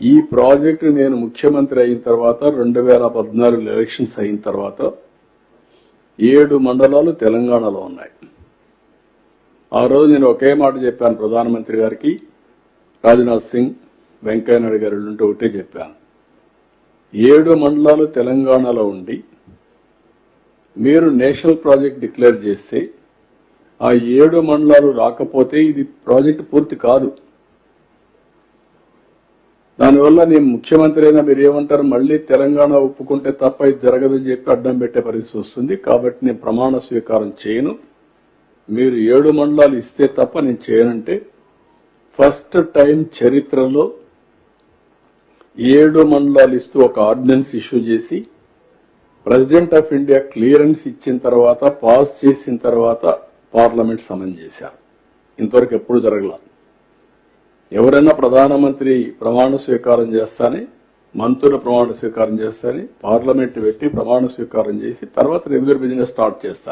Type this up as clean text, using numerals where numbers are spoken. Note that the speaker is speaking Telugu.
ఈ ప్రాజెక్టు నేను ముఖ్యమంత్రి అయిన తర్వాత 2014 ఎలక్షన్స్ అయిన తర్వాత 7 మండలాలు తెలంగాణలో ఉన్నాయి. ఆ రోజు నేను ఒకే మాట చెప్పాను ప్రధానమంత్రి గారికి, రాజ్నాథ్ సింగ్, వెంకయ్యనాయుడు గారు ఉంటే ఒకటే చెప్పాను. 7 మండలాలు తెలంగాణలో ఉండి మీరు నేషనల్ ప్రాజెక్ట్ డిక్లేర్ చేస్తే ఆ 7 మండలాలు రాకపోతే ఇది ప్రాజెక్టు పూర్తి కాదు. దానివల్ల నేను ముఖ్యమంత్రి అయినా మీరు ఏమంటారు, మళ్లీ తెలంగాణ ఒప్పుకుంటే తప్ప ఇది జరగదని చెప్పి అడ్డం పెట్టే పరిస్థితి వస్తుంది. కాబట్టి నేను ప్రమాణ స్వీకారం చేయను. మీరు 7 మండలాలు ఇస్తే తప్ప నేను చేయనంటే ఫస్ట్ టైం చరిత్రలో 7 మండలాలు ఇస్తూ ఒక ఆర్డినెన్స్ ఇష్యూ చేసి ప్రెసిడెంట్ ఆఫ్ ఇండియా క్లియరెన్స్ ఇచ్చిన తర్వాత, పాస్ చేసిన తర్వాత పార్లమెంట్ సమన్ చేశారు. ఇంతవరకు ఎప్పుడు జరగల. ఎవరైనా ప్రధానమంత్రి ప్రమాణ స్వీకారం చేస్తానే, మంత్రుల ప్రమాణ స్వీకారం చేస్తానే, పార్లమెంట్ పెట్టి ప్రమాణ స్వీకారం చేసి తర్వాత రెగ్యులర్ బిజినెస్ స్టార్ట్ చేస్తారు.